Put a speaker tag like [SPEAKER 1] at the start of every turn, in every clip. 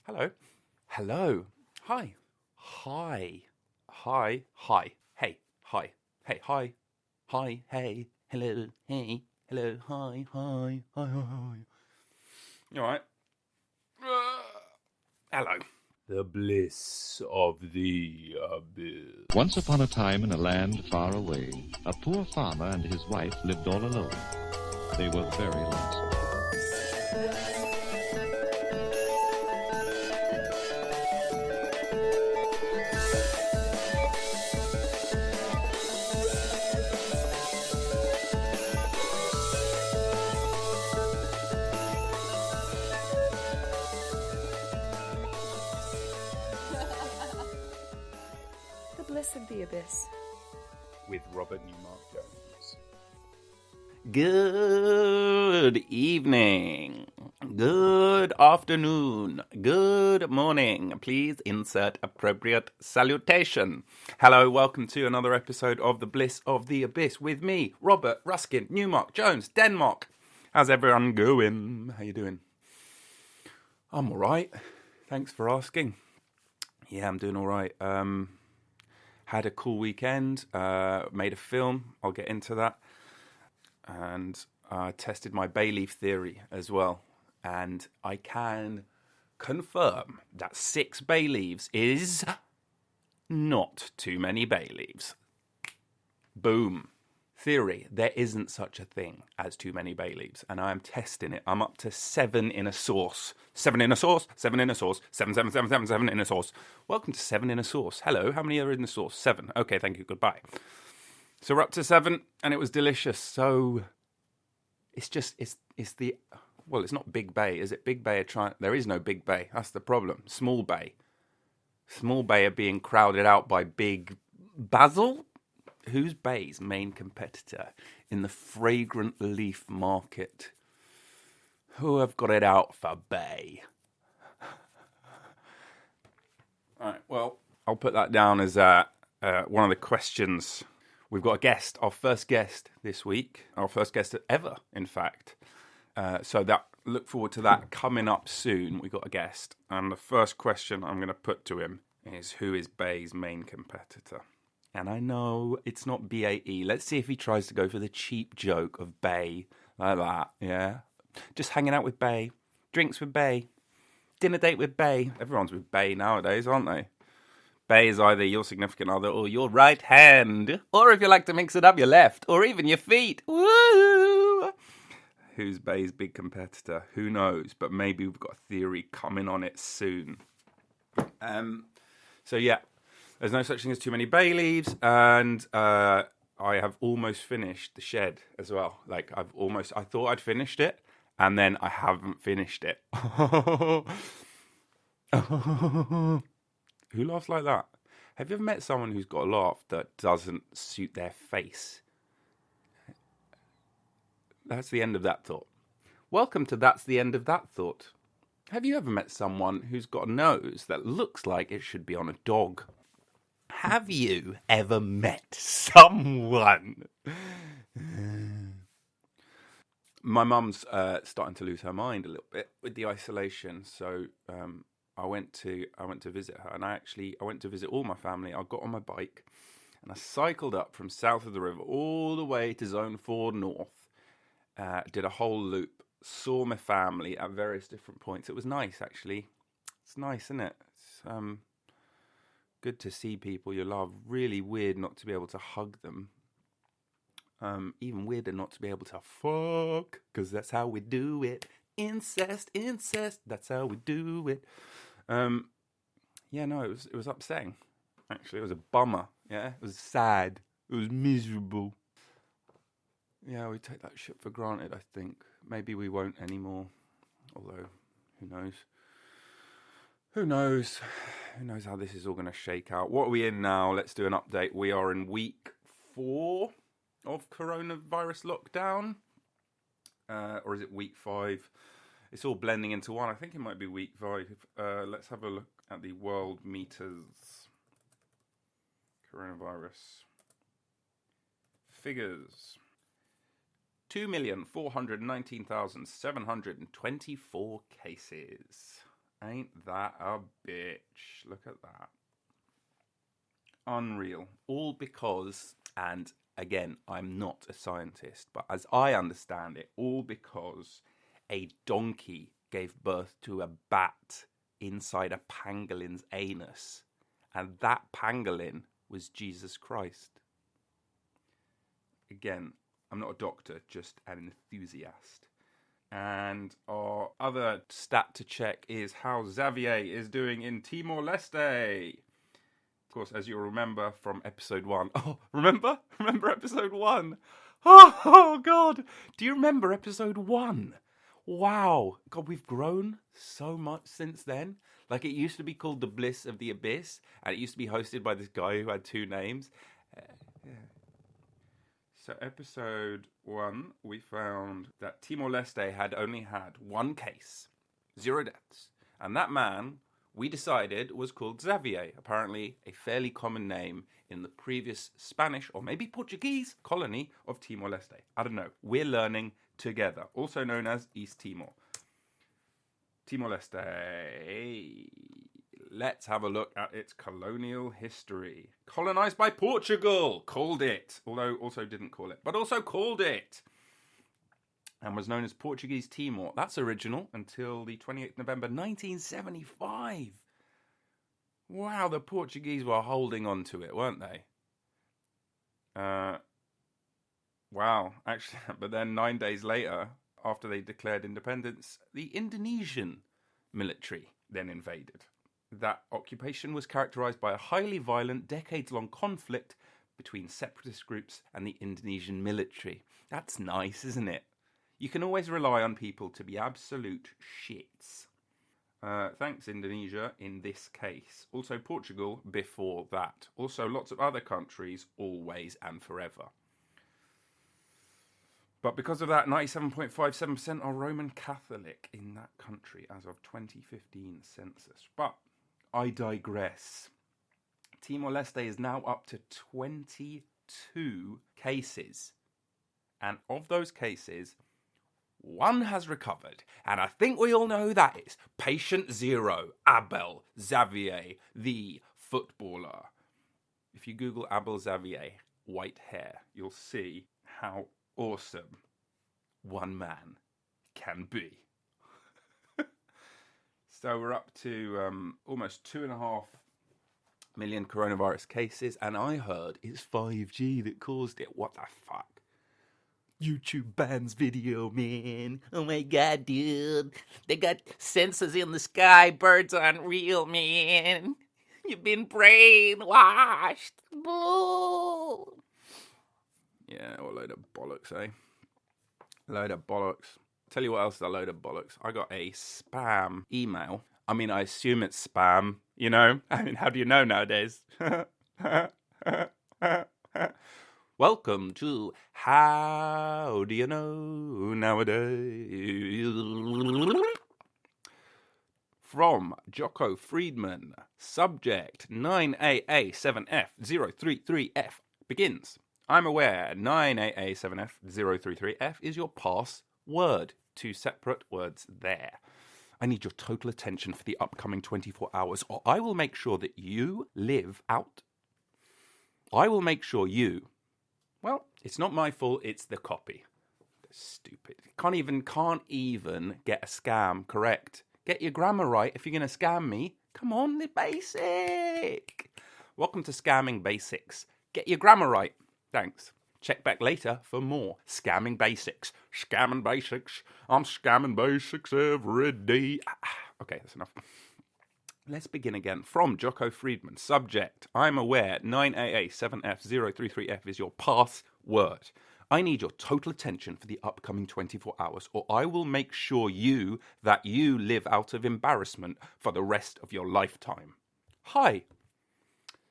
[SPEAKER 1] Hello. Hello. Hi. Hi. Hi. Hi. Hey. Hi. Hey. Hi. Hi. Hey. Hello. Hey. Hello. Hi. Hi. Hi. Hi. Hi. You all right? Hello. The bliss of the abyss.
[SPEAKER 2] Once upon a time in a land far away, a poor farmer and his wife lived all alone. They were very lonesome.
[SPEAKER 3] The Bliss of the Abyss.
[SPEAKER 1] With Robert Newmark Jones. Good evening. Good afternoon. Good morning. Please insert appropriate salutation. Hello, welcome to another episode of The Bliss of the Abyss with me, Robert Ruskin Newmark Jones, Denmark. How's everyone going? How you doing? I'm all right. Thanks for asking. Yeah, I'm doing all right. Had a cool weekend, made a film, I'll get into that, and tested my bay leaf theory as well, and I can confirm that 6 bay leaves is not too many bay leaves. Boom. Theory, there isn't such a thing as too many bay leaves, and I am testing it. I'm up to 7 in a sauce. 7 in a sauce, 7 in a sauce, 7, 7, 7, 7, 7 in a sauce. Welcome to 7 in a sauce. Hello, how many are in the sauce? 7. Okay, thank you, goodbye. So we're up to 7, and it was delicious. So it's not Big Bay, is it? Big Bay are trying, there is no Big Bay, that's the problem. Small Bay. Small Bay are being crowded out by Big Basil. Who's Bay's main competitor in the fragrant leaf market? Who have got it out for Bay? All right, well, I'll put that down as one of the questions. We've got a guest, our first guest this week, our first guest ever, in fact. So look forward to that coming up soon. We've got a guest. And the first question I'm going to put to him is, who is Bay's main competitor? And I know it's not BAE. Let's see if he tries to go for the cheap joke of Bay, like that, yeah? Just hanging out with Bay, drinks with Bay, dinner date with Bay. Everyone's with Bay nowadays, aren't they? Bay is either your significant other or your right hand. Or if you like to mix it up, your left. Or even your feet. Woo! Who's Bay's big competitor? Who knows? But maybe we've got a theory coming on it soon. So yeah. There's no such thing as too many bay leaves, and I have almost finished The Shed as well. Like, I thought I'd finished it, and then I haven't finished it. Who laughs like that? Have you ever met someone who's got a laugh that doesn't suit their face? That's the end of that thought. Welcome to That's the End of That Thought. Have you ever met someone who's got a nose that looks like it should be on a dog? Have you ever met someone? My mum's starting to lose her mind a little bit with the isolation, so I went to visit her, and I went to visit all my family. I got on my bike, and I cycled up from south of the river all the way to Zone 4 North. Did a whole loop, saw my family at various different points. It was nice, actually. It's nice, isn't it? It's good to see people you love. Really weird not to be able to hug them. Even weirder not to be able to fuck, because that's how we do it. Incest, that's how we do it. Yeah, no, it was upsetting. Actually, it was a bummer. Yeah, it was sad. It was miserable. Yeah, we take that shit for granted, I think. Maybe we won't anymore. Although, who knows? Who knows? Who knows how this is all going to shake out? What are we in now? Let's do an update. We are in week 4 of coronavirus lockdown. Or is it week 5? It's all blending into one. I think it might be week 5. Let's have a look at the world meters. Coronavirus. Figures. 2,419,724 cases. Ain't that a bitch? Look at that. Unreal. All because, and again, I'm not a scientist, but as I understand it, all because a donkey gave birth to a bat inside a pangolin's anus. And that pangolin was Jesus Christ. Again, I'm not a doctor, just an enthusiast. And our other stat to check is how Xavier is doing in Timor-Leste. Of course, as you'll remember from episode 1. Oh, remember? Remember episode 1? Oh, God. Do you remember episode 1? Wow. God, we've grown so much since then. Like, it used to be called The Bliss of the Abyss, and it used to be hosted by this guy who had 2 names. Yeah. So episode 1, we found that Timor-Leste had only had 1 case, 0 deaths. And that man, we decided, was called Xavier, apparently a fairly common name in the previous Spanish or maybe Portuguese colony of Timor-Leste. I don't know. We're learning together, also known as East Timor. Timor-Leste. Let's have a look at its colonial history. Colonized by Portugal. Called it. Although also didn't call it. But also called it. And was known as Portuguese Timor. That's original until the 28th November 1975. Wow, the Portuguese were holding on to it, weren't they? Wow, actually, but then 9 days later, after they declared independence, the Indonesian military then invaded. That occupation was characterized by a highly violent, decades-long conflict between separatist groups and the Indonesian military. That's nice, isn't it? You can always rely on people to be absolute shits. Thanks, Indonesia, in this case. Also Portugal before that. Also lots of other countries, always and forever. But because of that, 97.57% are Roman Catholic in that country as of 2015 census. But I digress. Timor-Leste is now up to 22 cases. And of those cases, 1 has recovered, and I think we all know who that is. Patient 0, Abel Xavier, the footballer. If you Google Abel Xavier, white hair, you'll see how awesome one man can be. So we're up to almost 2.5 million coronavirus cases, and I heard it's 5G that caused it. What the fuck? YouTube bans video, man. Oh my god, dude. They got sensors in the sky. Birds aren't real, man. You've been brainwashed. Boo. Yeah, what a load of bollocks, eh? Load of bollocks. Tell you what else is a load of bollocks. I got a spam email. I mean, I assume it's spam, you know? I mean, how do you know nowadays? Welcome to How Do You Know Nowadays? From Jocko Friedman. Subject 9AA7F033F begins. I'm aware 9AA7F033F is your password. 2 separate words there. I need your total attention for the upcoming 24 hours, or I will make sure that you live out. I will make sure you... Well, it's not my fault, it's the copy. They're stupid. Can't even get a scam correct. Get your grammar right if you're going to scam me. Come on, the basic. Welcome to Scamming Basics. Get your grammar right. Thanks. Check back later for more Scamming Basics. Scamming Basics. I'm scamming basics every day. Okay, that's enough. Let's begin again. From Jocko Friedman. Subject. I'm aware 9AA7F033F is your password. I need your total attention for the upcoming 24 hours, or I will make sure that you live out of embarrassment for the rest of your lifetime. Hi.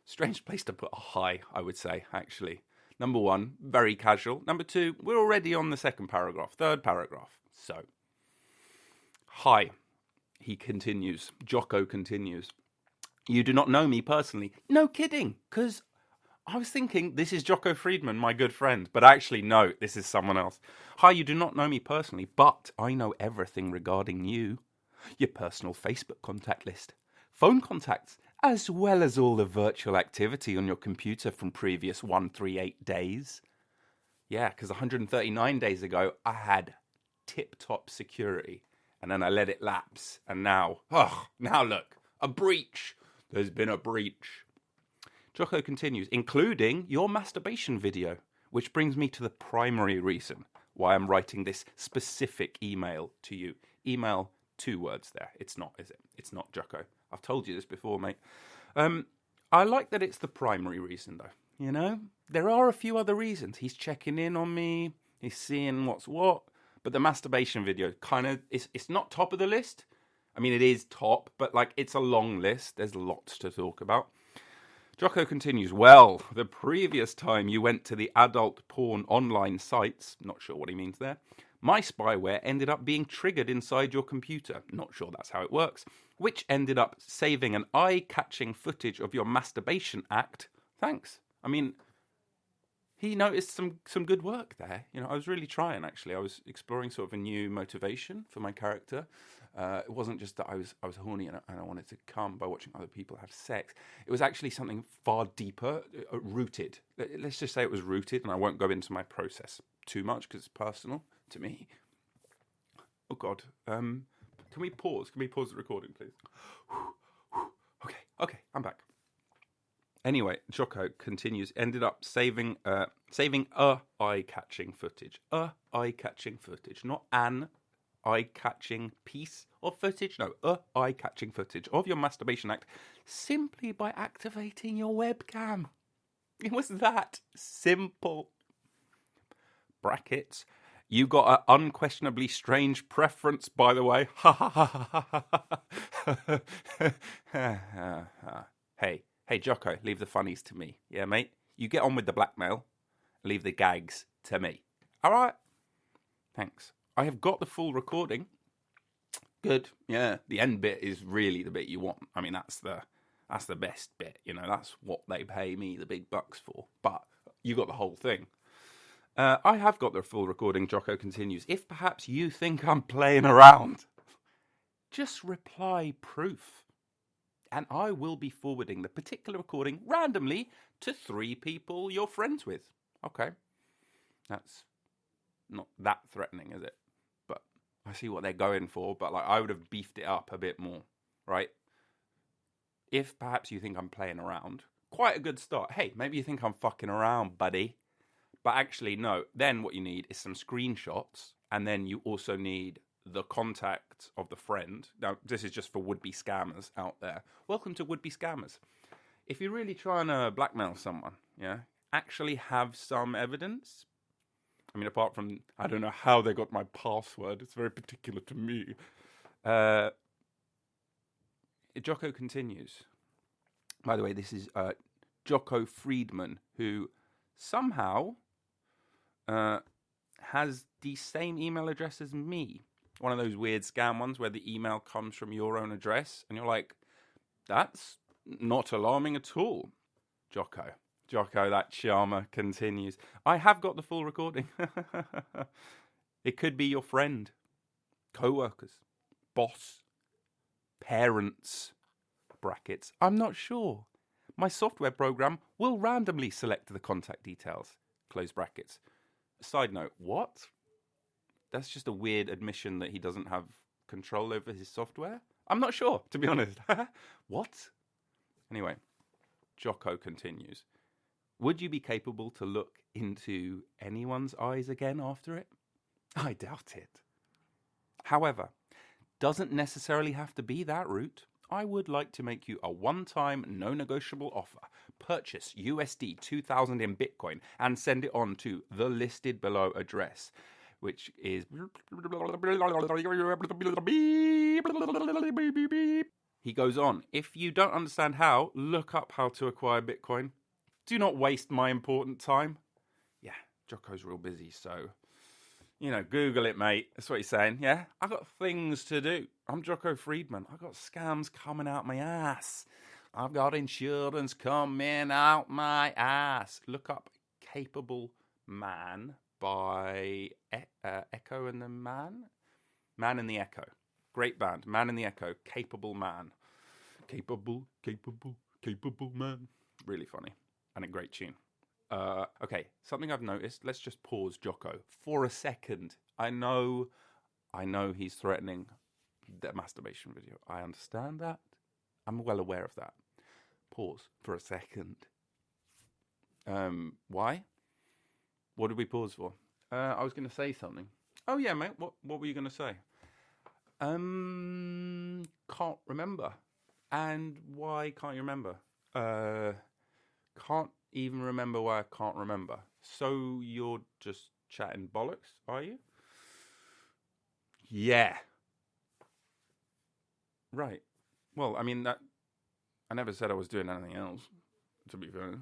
[SPEAKER 1] Strange place to put a hi, I would say, actually. Number 1, very casual. Number 2, we're already on the second paragraph, third paragraph. So, hi. He continues. Jocko continues. You do not know me personally. No kidding, because I was thinking this is Jocko Friedman, my good friend. But actually, no, this is someone else. Hi, you do not know me personally, but I know everything regarding you. your personal Facebook contact list, phone contacts, as well as all the virtual activity on your computer from previous 138 days. Yeah, because 139 days ago, I had tip-top security, and then I let it lapse, and now look, a breach. There's been a breach. Jocko continues, including your masturbation video, which brings me to the primary reason why I'm writing this specific email to you. Email, 2 words there. It's not, is it? It's not, Jocko. I've told you this before, mate. I like that it's the primary reason, though. You know, there are a few other reasons. He's checking in on me. He's seeing what's what. But the masturbation video kind of, it's not top of the list. I mean, it is top, but like it's a long list. There's lots to talk about. Jocko continues, well, the previous time you went to the adult porn online sites, not sure what he means there, my spyware ended up being triggered inside your computer. Not sure that's how it works. Which ended up saving an eye-catching footage of your masturbation act. Thanks. I mean, he noticed some good work there. You know, I was really trying, actually. I was exploring sort of a new motivation for my character. It wasn't just that I was horny and I wanted to come by watching other people have sex. It was actually something far deeper, rooted. Let's just say it was rooted, and I won't go into my process too much because it's personal to me. Oh, God. Can we pause? Can we pause the recording, please? Okay, I'm back. Anyway, Jocko continues, ended up saving a eye-catching footage. A eye-catching footage, not an eye-catching piece of footage. No, a eye-catching footage of your masturbation act simply by activating your webcam. It was that simple. Brackets. You got an unquestionably strange preference, by the way. Hey, Jocko, leave the funnies to me. Yeah, mate? You get on with the blackmail. Leave the gags to me. All right? Thanks. I have got the full recording. Good. Yeah, the end bit is really the bit you want. I mean, that's the best bit. You know, that's what they pay me the big bucks for. But you got the whole thing. I have got the full recording, Jocko continues. If perhaps you think I'm playing around, just reply proof. And I will be forwarding the particular recording randomly to 3 people you're friends with. Okay. That's not that threatening, is it? But I see what they're going for, but like I would have beefed it up a bit more, right? If perhaps you think I'm playing around, quite a good start. Hey, maybe you think I'm fucking around, buddy. But actually, no. Then what you need is some screenshots, and then you also need the contact of the friend. Now, this is just for would-be scammers out there. Welcome to would-be scammers. If you're really trying to blackmail someone, yeah, actually have some evidence. I mean, apart from, I don't know how they got my password. It's very particular to me. Jocko continues. By the way, this is Jocko Friedman, who somehow has the same email address as me. One of those weird scam ones where the email comes from your own address. And you're like, that's not alarming at all. Jocko, that charmer continues. I have got the full recording. It could be your friend, co-workers, boss, parents, brackets. I'm not sure. My software program will randomly select the contact details, close brackets. Side note, what? That's just a weird admission that he doesn't have control over his software? I'm not sure, to be honest. What? Anyway, Jocko continues. Would you be capable to look into anyone's eyes again after it? I doubt it. However, doesn't necessarily have to be that route. I would like to make you a one-time, no-negotiable offer. Purchase USD 2,000 in Bitcoin and send it on to the listed below address, which is... He goes on, if you don't understand how, look up how to acquire Bitcoin. Do not waste my important time. Yeah, Jocko's real busy, so... You know, Google it, mate. That's what he's saying, yeah? I got things to do. I'm Jocko Friedman. I got scams coming out my ass. I've got insurance coming out my ass. Look up Capable Man by Echo and the Man. Man and the Echo. Great band. Man in the Echo. Capable man. Capable man. Really funny. And a great tune. Okay, something I've noticed. Let's just pause Jocko for a second. I know he's threatening the masturbation video. I understand that. I'm well aware of that. Pause for a second. Why? What did we pause for? I was going to say something. Oh yeah, mate. What were you going to say? Can't remember. And why can't you remember? Can't even remember why I can't remember. So you're just chatting bollocks, are you? Yeah. Right. Well, I mean, that I never said I was doing anything else, to be fair.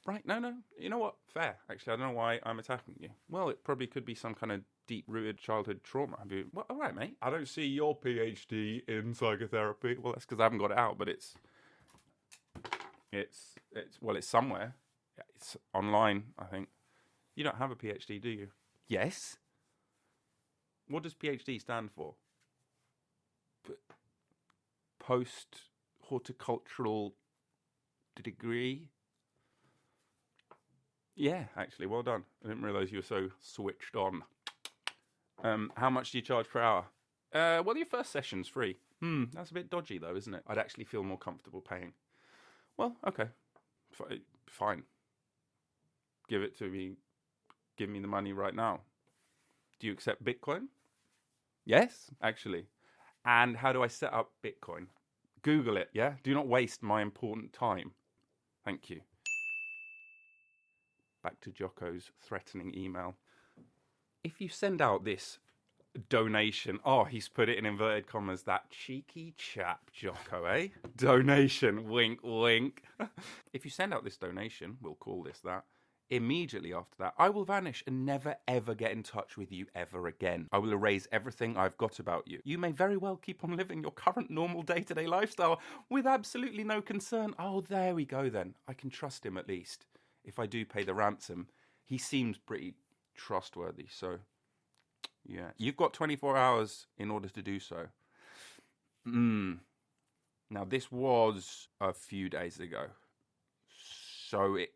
[SPEAKER 1] Right, no. You know what? Fair. Actually, I don't know why I'm attacking you. Well, it probably could be some kind of deep-rooted childhood trauma. Well, all right, mate. I don't see your PhD in psychotherapy. Well, that's because I haven't got it out, but it's somewhere. It's online, I think. You don't have a PhD, do you? Yes. What does PhD stand for? Post-horticultural degree? Yeah, actually, well done. I didn't realise you were so switched on. How much do you charge per hour? Well, your first session's free. That's a bit dodgy, though, isn't it? I'd actually feel more comfortable paying. Well, okay. Fine. Give it to me. Give me the money right now. Do you accept Bitcoin? Yes, actually. And how do I set up Bitcoin? Google it, yeah? Do not waste my important time. Thank you. Back to Jocko's threatening email. If you send out this donation, he's put it in inverted commas, that cheeky chap, Jocko, eh? Donation, wink, wink. If you send out this donation, we'll call this that, immediately after that, I will vanish and never ever get in touch with you ever again. I will erase everything I've got about you. You may very well keep on living your current normal day-to-day lifestyle with absolutely no concern. Oh, there we go then. I can trust him at least. If I do pay the ransom, he seems pretty trustworthy, so yeah. You've got 24 hours in order to do so. Now, this was a few days ago, so it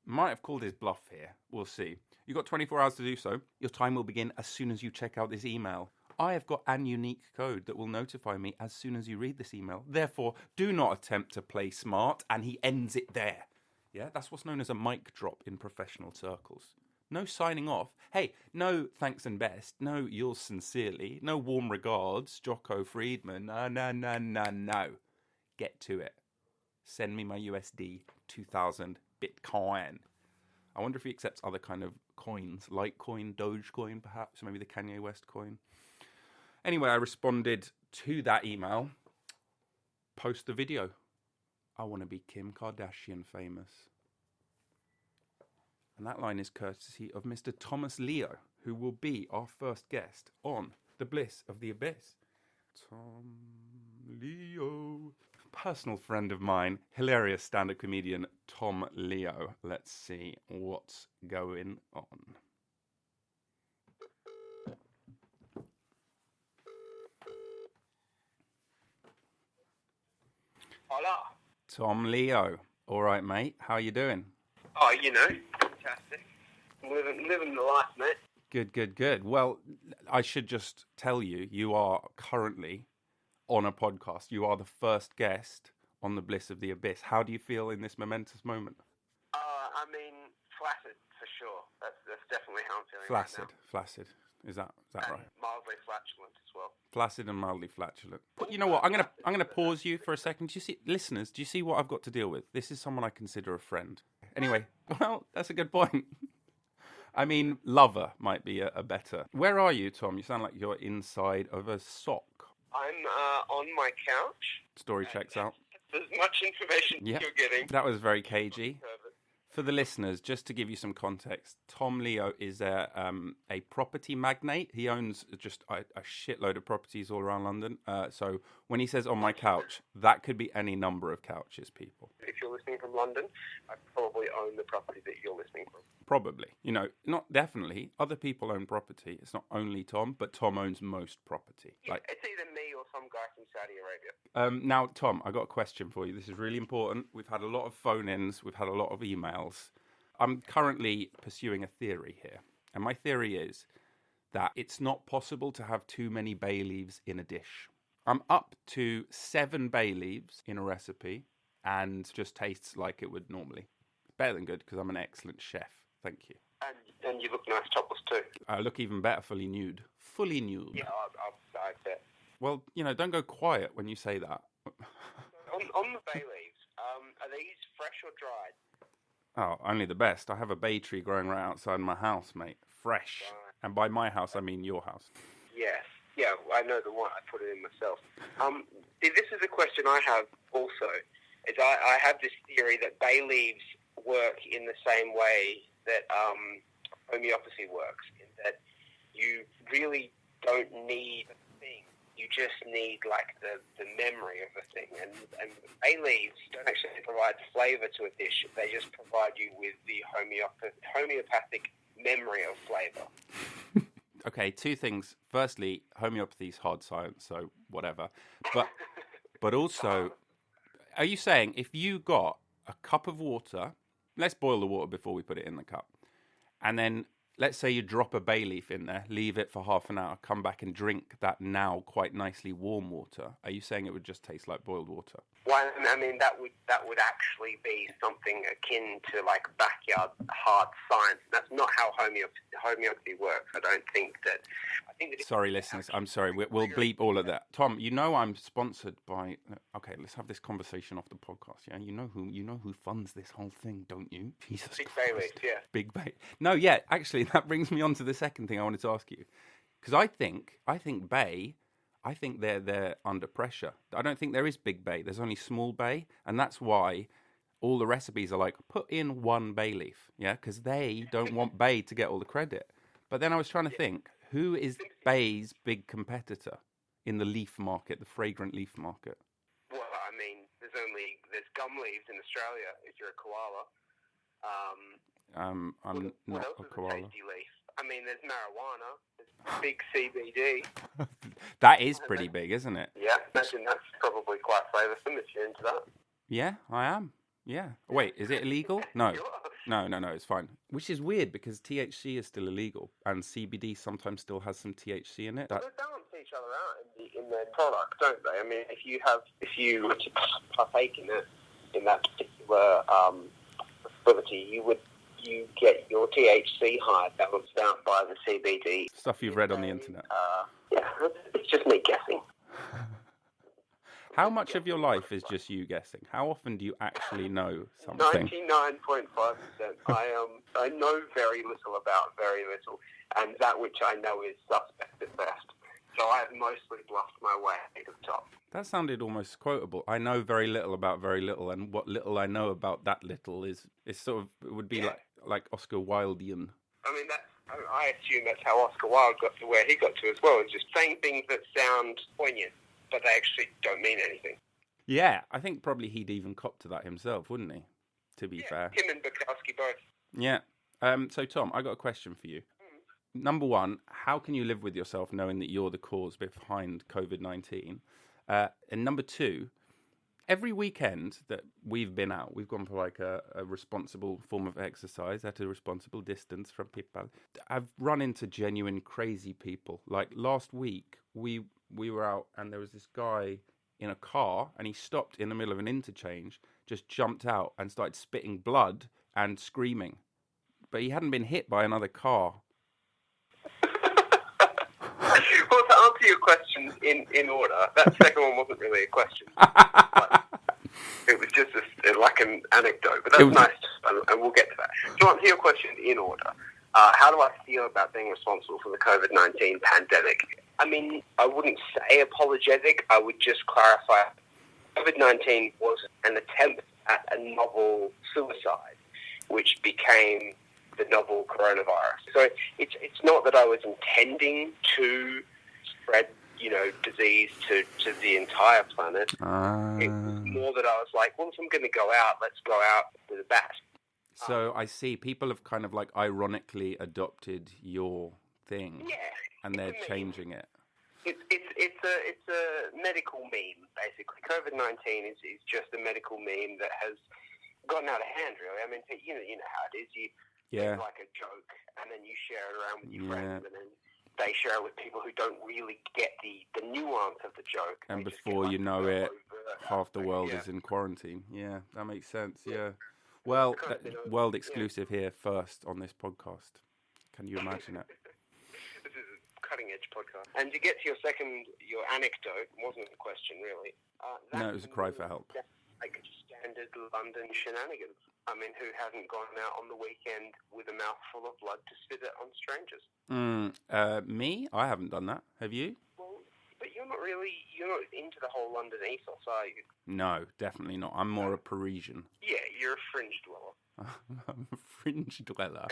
[SPEAKER 1] might have called his bluff here. We'll see. You've got 24 hours to do so. Your time will begin as soon as you check out this email. I have got an unique code that will notify me as soon as you read this email. Therefore, do not attempt to play smart, and he ends it there. Yeah, that's what's known as a mic drop in professional circles. No signing off. Hey, no thanks and best. No yours sincerely. No warm regards, Jocko Friedman. No. Get to it. Send me my USD 2000 Bitcoin. I wonder if he accepts other kind of coins. Litecoin, Dogecoin perhaps, maybe the Kanye West coin. Anyway, I responded to that email. Post the video. I want to be Kim Kardashian famous. And that line is courtesy of Mr. Thomas Leo, who will be our first guest on The Bliss of the Abyss. Tom Leo. Personal friend of mine, hilarious stand-up comedian Tom Leo. Let's see what's going on.
[SPEAKER 4] Hola.
[SPEAKER 1] Tom Leo. All right, mate. How you doing?
[SPEAKER 4] Oh, fantastic. Living the life, mate.
[SPEAKER 1] Good. Well, I should just tell you, you are currently on a podcast. You are the first guest on The Bliss of the Abyss. How do you feel in this momentous moment?
[SPEAKER 4] Flaccid, for sure. That's definitely how I'm feeling
[SPEAKER 1] Flaccid,
[SPEAKER 4] right now.
[SPEAKER 1] flaccid. Is that right?
[SPEAKER 4] Mildly flatulent as well.
[SPEAKER 1] Flaccid and mildly flatulent. But you know what? I'm gonna pause you for a second. Do you see, listeners? Do you see what I've got to deal with? This is someone I consider a friend. Anyway, well, that's a good point. I mean, lover might be a better. Where are you, Tom? You sound like you're inside of a sock.
[SPEAKER 4] I'm on my couch.
[SPEAKER 1] Story checks out.
[SPEAKER 4] There's much information you're getting.
[SPEAKER 1] That was very cagey. For the listeners, just to give you some context, Tom Leo is a property magnate. He owns just a shitload of properties all around London. So when he says on my couch, that could be any number of couches, people.
[SPEAKER 4] If you're listening from London, I probably own the property that you're listening from.
[SPEAKER 1] Probably. Not definitely. Other people own property. It's not only Tom, but Tom owns most property.
[SPEAKER 4] Yeah, it's either me or some guy from Saudi Arabia.
[SPEAKER 1] Now, Tom, I got a question for you. This is really important. We've had a lot of phone-ins. We've had a lot of emails. I'm currently pursuing a theory here. And my theory is that it's not possible to have too many bay leaves in a dish. I'm up to 7 bay leaves in a recipe and just tastes like it would normally. Better than good because I'm an excellent chef. Thank you.
[SPEAKER 4] And you look nice topless too.
[SPEAKER 1] I look even better fully nude. Fully nude.
[SPEAKER 4] Yeah, I bet.
[SPEAKER 1] Well, don't go quiet when you say that.
[SPEAKER 4] On the bay leaves, are these fresh or dried?
[SPEAKER 1] Oh, only the best. I have a bay tree growing right outside my house, mate. Fresh.
[SPEAKER 4] Right.
[SPEAKER 1] And by my house, I mean your house.
[SPEAKER 4] Yes. Yeah, I know the one. I put it in myself. This is a question I have also. Is I have this theory that bay leaves work in the same way that homeopathy works, in that you really don't need a thing. You just need the memory of a thing. And bay leaves don't actually provide flavour to a dish. They just provide you with the homeopathic memory of flavour.
[SPEAKER 1] Okay, 2 things. Firstly, homeopathy is hard science, so whatever. But also, are you saying if you got a cup of water, let's boil the water before we put it in the cup, and then let's say you drop a bay leaf in there, leave it for half an hour, come back and drink that now quite nicely warm water, are you saying it would just taste like boiled water?
[SPEAKER 4] Well, I mean, that would actually be something akin to backyard hard science. That's not how homeopathy works. I think that.
[SPEAKER 1] Sorry, listeners. I'm sorry. We'll bleep all of that. Tom, I'm sponsored by. Okay, let's have this conversation off the podcast. Yeah, you know who funds this whole thing, don't you? Jesus
[SPEAKER 4] Big
[SPEAKER 1] Christ.
[SPEAKER 4] Bay leaf, yeah.
[SPEAKER 1] Big Bay. No, yeah. Actually, that brings me on to the second thing I wanted to ask you, because I think Bay. I think they're under pressure. I don't think there is big bay. There's only small bay, and that's why all the recipes are put in 1 bay leaf, yeah, because they don't want bay to get all the credit. But then I was trying to think, who is bay's big competitor in the leaf market, the fragrant leaf market?
[SPEAKER 4] Well, I mean, there's gum leaves in Australia if you're a koala.
[SPEAKER 1] I'm not a koala.
[SPEAKER 4] Tasty leaf. I mean, there's marijuana. There's big CBD.
[SPEAKER 1] That is pretty big, isn't it?
[SPEAKER 4] Yeah, imagine that's probably quite flavoursome if you're into that.
[SPEAKER 1] Yeah, I am. Yeah. Wait, is it illegal? No. No, it's fine. Which is weird because THC is still illegal and CBD sometimes still has some THC in it.
[SPEAKER 4] They balance each other out in their product, don't they? I mean, if you were to partake in that particular facility, you get your THC high balanced out by the CBD.
[SPEAKER 1] Stuff you've read on the internet.
[SPEAKER 4] Yeah, it's just me guessing.
[SPEAKER 1] How much of your life is just you guessing? How often do you actually know something?
[SPEAKER 4] 99.5%. I know very little about very little, and that which I know is suspect at best. So I have mostly bluffed my way to the top.
[SPEAKER 1] That sounded almost quotable. I know very little about very little, and what little I know about that little is sort of, it would be like Oscar Wildean.
[SPEAKER 4] I mean, I assume that's how Oscar Wilde got to where he got to as well, and just saying things that sound poignant, but they actually don't mean anything.
[SPEAKER 1] Yeah, I think probably he'd even cop to that himself, wouldn't he? To be fair.
[SPEAKER 4] Him and Bukowski both.
[SPEAKER 1] Yeah. So, Tom, I got a question for you. Number 1, how can you live with yourself knowing that you're the cause behind COVID-19? And number 2, every weekend that we've been out, we've gone for a responsible form of exercise at a responsible distance from people. I've run into genuine crazy people. Like last week, we were out and there was this guy in a car and he stopped in the middle of an interchange, just jumped out and started spitting blood and screaming. But he hadn't been hit by another car.
[SPEAKER 4] Well, to answer your questions in order, that second one wasn't really a question. It was just an anecdote, but that's nice, and we'll get to that. To answer your question in order, how do I feel about being responsible for the COVID-19 pandemic? I mean, I wouldn't say apologetic. I would just clarify. COVID-19 was an attempt at a novel suicide, which became the novel coronavirus. So it's not that I was intending to spread disease to the entire planet. It was more that I was like, well, if I'm going to go out, let's go out with a bat.
[SPEAKER 1] So I see people have kind of like ironically adopted your thing.
[SPEAKER 4] Yeah.
[SPEAKER 1] And they're changing it.
[SPEAKER 4] It's a medical meme, basically. COVID-19 is just a medical meme that has gotten out of hand, really. I mean, you know how it is. You make like a joke, and then you share it around with your friends, and then they share it with people who don't really get the nuance of the joke.
[SPEAKER 1] And before you know it, half the world is in quarantine. Yeah, that makes sense, yeah. Well, world exclusive here first on this podcast. Can you imagine it?
[SPEAKER 4] This is a cutting-edge podcast. And to get to your anecdote, wasn't a question, really.
[SPEAKER 1] No, it was a cry for help.
[SPEAKER 4] Like standard London shenanigans. I mean, who hasn't gone out on the weekend with a mouthful of blood to spit it on strangers?
[SPEAKER 1] Me? I haven't done that. Have you?
[SPEAKER 4] Well, but you're not into the whole London ethos, are you?
[SPEAKER 1] No, definitely not. I'm more a Parisian.
[SPEAKER 4] Yeah, you're a fringe dweller.
[SPEAKER 1] I'm a fringe dweller.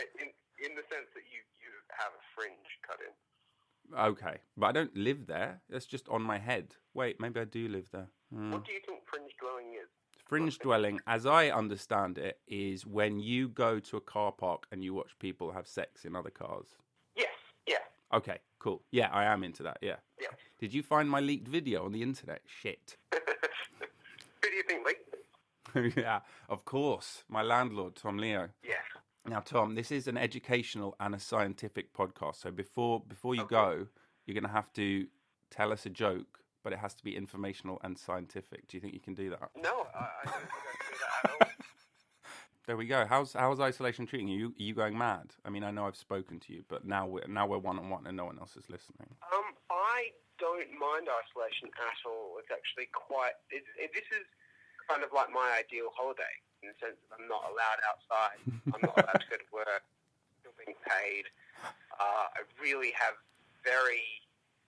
[SPEAKER 4] In the sense that you have a fringe cut in.
[SPEAKER 1] Okay, but I don't live there. That's just on my head. Wait, maybe I do live there.
[SPEAKER 4] What do you think fringe dwelling is?
[SPEAKER 1] Fringe dwelling, as I understand it, is when you go to a car park and you watch people have sex in other cars.
[SPEAKER 4] Yes, yeah.
[SPEAKER 1] Okay, cool. Yeah, I am into that, yeah.
[SPEAKER 4] Yeah.
[SPEAKER 1] Did you find my leaked video on the internet? Shit.
[SPEAKER 4] Who do you think leaked it?
[SPEAKER 1] Yeah, of course. My landlord, Tom Leo.
[SPEAKER 4] Yeah.
[SPEAKER 1] Now, Tom, this is an educational and a scientific podcast. So before you go, you're going to have to tell us a joke, but it has to be informational and scientific. Do you think you can do that?
[SPEAKER 4] No, I don't think I can do that at all.
[SPEAKER 1] There we go. How's isolation treating you? Are you going mad? I mean, I know I've spoken to you, but now we're one-on-one and no one else is listening.
[SPEAKER 4] I don't mind isolation at all. It's actually this is kind of like my ideal holiday, in the sense that I'm not allowed outside. I'm not allowed to go to work. Still being paid. I really have very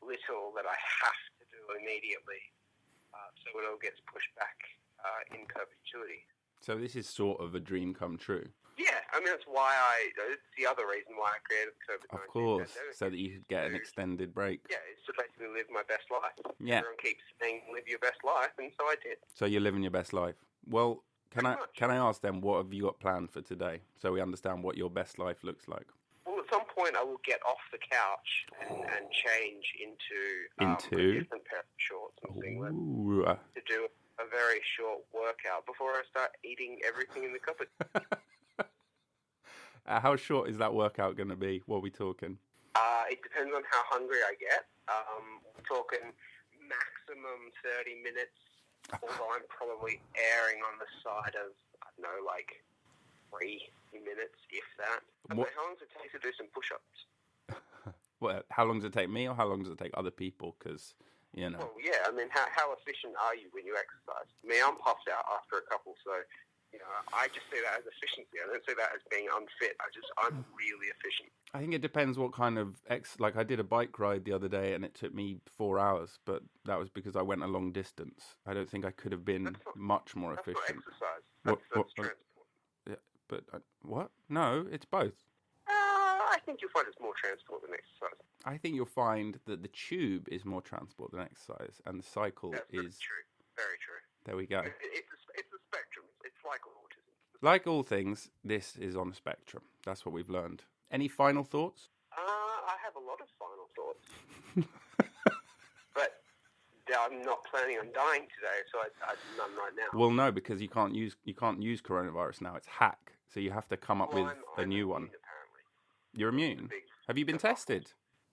[SPEAKER 4] little that I have to do immediately. So it all gets pushed back in perpetuity.
[SPEAKER 1] So this is sort of a dream come true.
[SPEAKER 4] Yeah, I mean, that's it's the other reason why I created the COVID-19
[SPEAKER 1] Of course,
[SPEAKER 4] pandemic.
[SPEAKER 1] so that you could get an extended break.
[SPEAKER 4] Yeah, it's to basically live my best life.
[SPEAKER 1] Yeah.
[SPEAKER 4] Everyone keeps saying, live your best life, and so I did.
[SPEAKER 1] So you're living your best life. Well, can I ask then, what have you got planned for today, so we understand what your best life looks like?
[SPEAKER 4] Well, at some point I will get off the couch and change into a different pair of shorts and singlets to do a very short workout before I start eating everything in the cupboard.
[SPEAKER 1] How short is that workout going to be? What are we talking?
[SPEAKER 4] It depends on how hungry I get. We're talking maximum 30 minutes, although I'm probably erring on the side of, I don't know, like 3 minutes, if that. How long does it take to do some push-ups?
[SPEAKER 1] Well, how long does it take me, or how long does it take other people? Because, you know.
[SPEAKER 4] Well, yeah, I mean, how efficient are you when you exercise? I mean, I'm puffed out after a couple, so, you know, I just see that as efficiency. I don't see that as being unfit. I'm really efficient.
[SPEAKER 1] I think it depends what kind of like I did a bike ride the other day and it took me 4 hours, but that was because I went a long distance. I don't think I could have been much more efficient.
[SPEAKER 4] Not exercise. That's transport.
[SPEAKER 1] Yeah, but what? No, it's both.
[SPEAKER 4] I think you'll find it's more transport than exercise.
[SPEAKER 1] I think you'll find that the tube is more transport than exercise, and the cycle is
[SPEAKER 4] true. Very true.
[SPEAKER 1] There we go.
[SPEAKER 4] It's a spectrum. It's like autism.
[SPEAKER 1] Like all things, this is on a spectrum. That's what we've learned. Any final thoughts?
[SPEAKER 4] I have a lot of final thoughts. But I'm not planning on dying today, so I none right now.
[SPEAKER 1] Well, no, because you can't use coronavirus now. It's hack, so you have to come up with a new one.
[SPEAKER 4] Apparently.
[SPEAKER 1] You're immune. Have you been tested?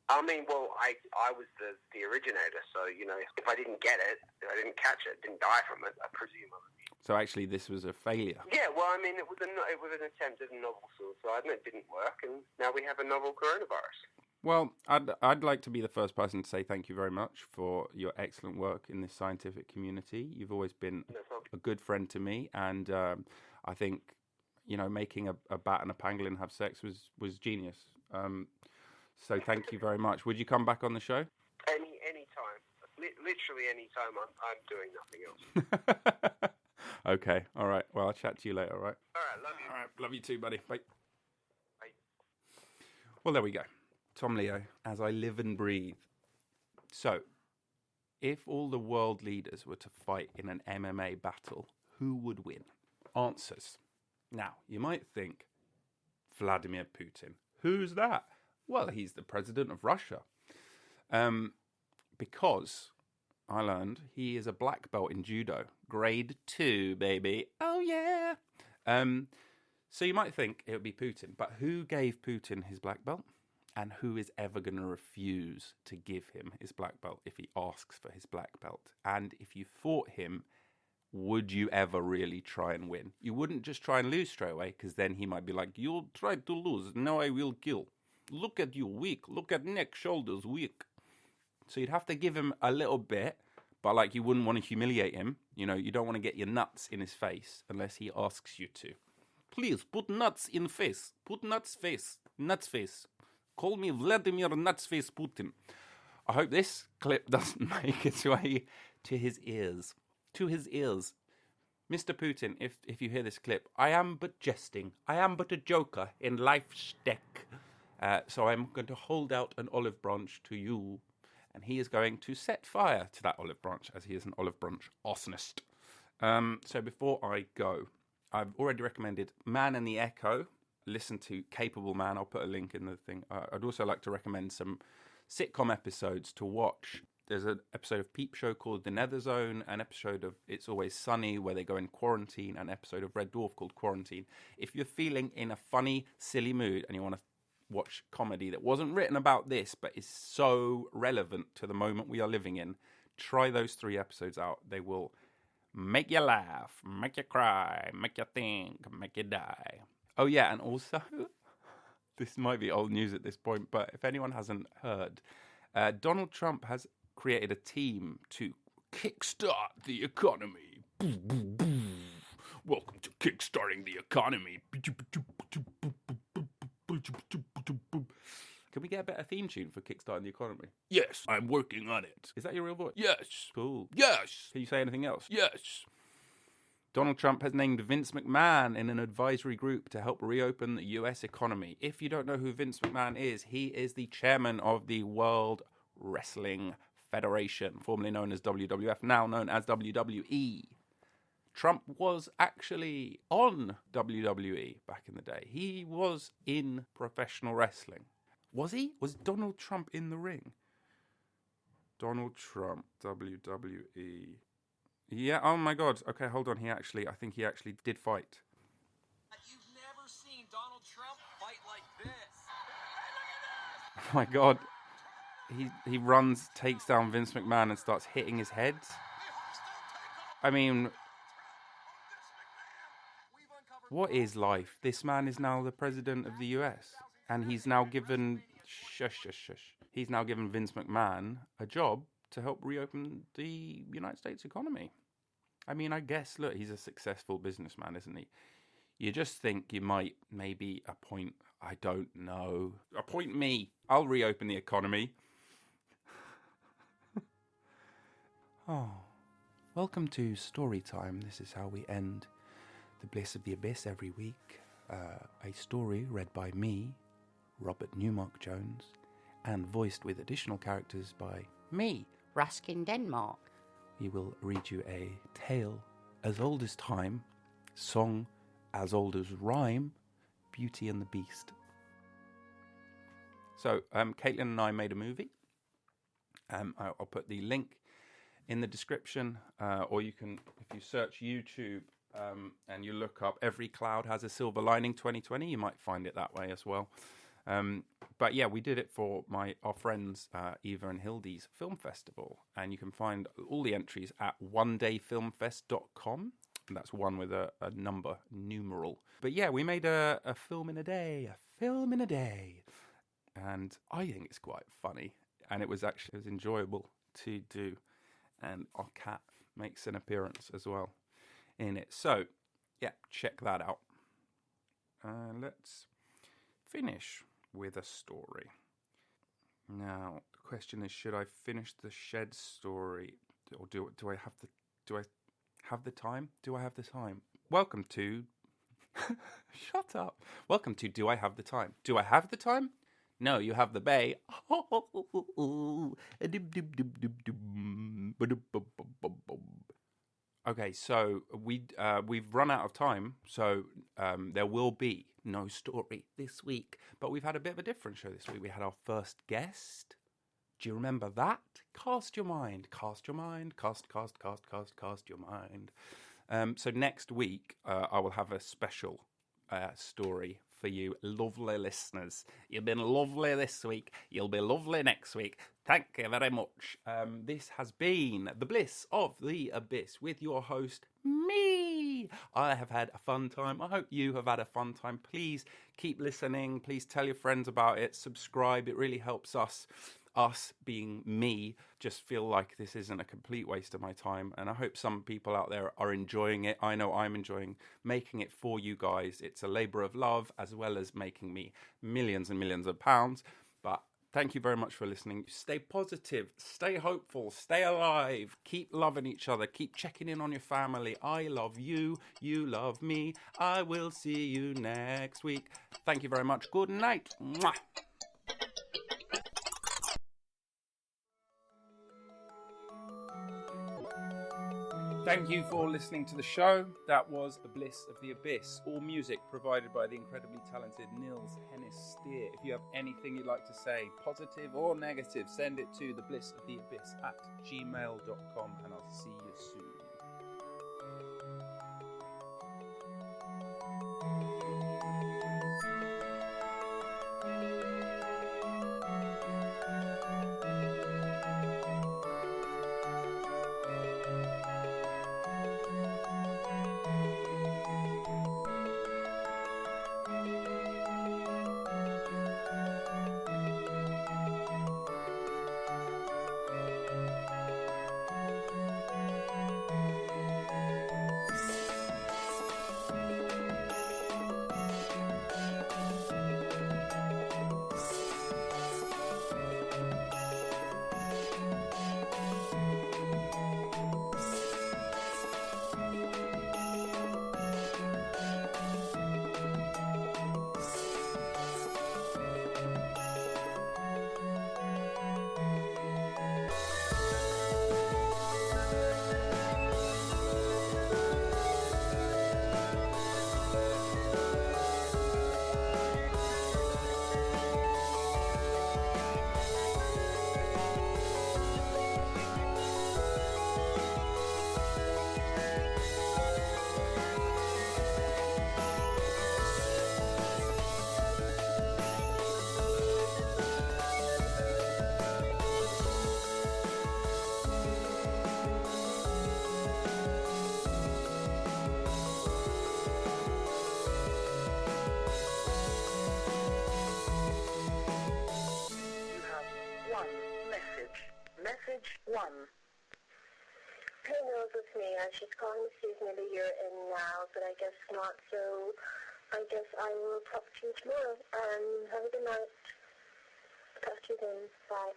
[SPEAKER 4] I mean, well, I was the originator, so, you know, if I didn't get it, if I didn't catch it, didn't die from it, I presume I would be.
[SPEAKER 1] So actually, this was a failure.
[SPEAKER 4] Yeah, well, I mean, it was an attempt at a novel suicide, and it didn't work, and now we have a novel coronavirus.
[SPEAKER 1] Well, I'd like to be the first person to say thank you very much for your excellent work in this scientific community. You've always been a good friend to me, and I think, you know, making a bat and a pangolin have sex was genius. So thank you very much. Would you come back on the show?
[SPEAKER 4] Any time. Literally any time. I'm doing nothing else.
[SPEAKER 1] Okay. All right. Well, I'll chat to you later, all right?
[SPEAKER 4] All right. Love you.
[SPEAKER 1] All right. Love you too, buddy. Bye.
[SPEAKER 4] Bye.
[SPEAKER 1] Well, there we go. Tom Leo, as I live and breathe. So, If all the world leaders were to fight in an MMA battle, who would win? Answers. Now, you might think, Vladimir Putin. Who's that? Well, he's the president of Russia. Because I learned he is a black belt in judo. Grade 2, baby. Oh, yeah. So you might think it would be Putin. But who gave Putin his black belt? And who is ever going to refuse to give him his black belt if he asks for his black belt? And if you fought him, would you ever really try and win? You wouldn't just try and lose straight away, because then he might be like, you tried to lose, now I will kill. Look at you, weak. Look at neck, shoulders, weak. So you'd have to give him a little bit, but like you wouldn't want to humiliate him. You know, you don't want to get your nuts in his face unless he asks you to. Please, put nuts in face. Put nuts face. Nuts face. Call me Vladimir Nutsface Putin. I hope this clip doesn't make its way to his ears. To his ears. Mr. Putin, if you hear this clip, I am but jesting. I am but a joker in life's deck. So I'm going to hold out an olive branch to you. And he is going to set fire to that olive branch, as he is an olive branch arsonist. So before I go, I've already recommended Man and the Echo. Listen to Capable Man. I'll put a link in the thing. I'd also like to recommend some sitcom episodes to watch. There's an episode of Peep Show called The Nether Zone, an episode of It's Always Sunny where they go in quarantine, an episode of Red Dwarf called Quarantine. If you're feeling in a funny, silly mood and you want to watch comedy that wasn't written about this but is so relevant to the moment we are living in, try those 3 episodes out. They will make you laugh, make you cry, make you think, make you die. Oh yeah, and also, this might be old news at this point, but if anyone hasn't heard, Donald Trump has created a team to kickstart the economy. Welcome to kickstarting the economy. Can we get a better theme tune for kickstarting the economy? Yes, I'm working on it. Is that your real voice? Yes. Cool. Yes. Can you say anything else? Yes. Donald Trump has named Vince McMahon in an advisory group to help reopen the US economy. If you don't know who Vince McMahon is, he is the chairman of the World Wrestling Federation, formerly known as WWF, now known as WWE. Trump was actually on WWE back in the day. He was in professional wrestling. Was he? Was Donald Trump in the ring? Donald Trump, WWE. Yeah, oh my God. Okay, hold on. I think he actually did fight.
[SPEAKER 5] You've never seen Donald Trump fight like this.
[SPEAKER 1] Oh my God. He runs, takes down Vince McMahon and starts hitting his head. I mean, what is life? This man is now the president of the US. And he's now given... He's now given Vince McMahon a job to help reopen the United States economy. I mean, I guess, look, he's a successful businessman, isn't he? You just think you might maybe appoint, I don't know, appoint me. I'll reopen the economy. Oh, welcome to Story Time. This is how we end The Bliss of the Abyss every week. A story read by me, Robert Newmark Jones, and voiced with additional characters by me, Ruskin Denmark. We will read you a tale as old as time, song as old as rhyme, Beauty and the Beast. So, Caitlin and I made a movie. I'll put the link in the description, or you can, if you search YouTube and you look up Every Cloud Has a Silver Lining 2020, you might find it that way as well. But yeah, we did it for our friends Eva and Hildy's film festival, and you can find all the entries at onedayfilmfest.com. And that's one with a number, numeral. But yeah, we made a film in a day, and I think it's quite funny, and it was enjoyable to do, and our cat makes an appearance as well in it. So yeah, check that out. Let's finish with a story. Now, the question is, should I finish the shed story, or do I have the time? Do I have the time? Welcome to... Shut up. Welcome to Do I Have the Time? Do I have the time? No, you have the bay. Okay, so we've run out of time, so there will be no story this week. But we've had a bit of a different show this week. We had our first guest. Do you remember that? Cast your mind, cast your mind, cast your mind. So next week, I will have a special story for you lovely listeners. You've been lovely this week. You'll be lovely next week. Thank you very much. This has been The Bliss of the Abyss with your host, me. I have had a fun time. I hope you have had a fun time. Please keep listening. Please tell your friends about it. Subscribe. It really helps us being me just feel like this isn't a complete waste of my time, and I hope some people out there are enjoying it. I know I'm enjoying making it for you guys. It's a labor of love as well as making me millions and millions of pounds. But thank you very much for listening. Stay positive, stay hopeful, stay alive, keep loving each other, keep checking in on your family. I love you, you love me. I will see you next week. Thank you very much. Good night. Mwah. Thank you for listening to the show. That was The Bliss of the Abyss. All music provided by the incredibly talented Nils Hennis-Steer. If you have anything you'd like to say, positive or negative, send it to theblissoftheabyss@gmail.com, and I'll see you soon.
[SPEAKER 6] Message 1. Hey, Nils, it's me. She's calling to see if maybe you're in now, but I guess not, so I guess I will talk to you tomorrow. Have a good night. Talk to you then. Bye.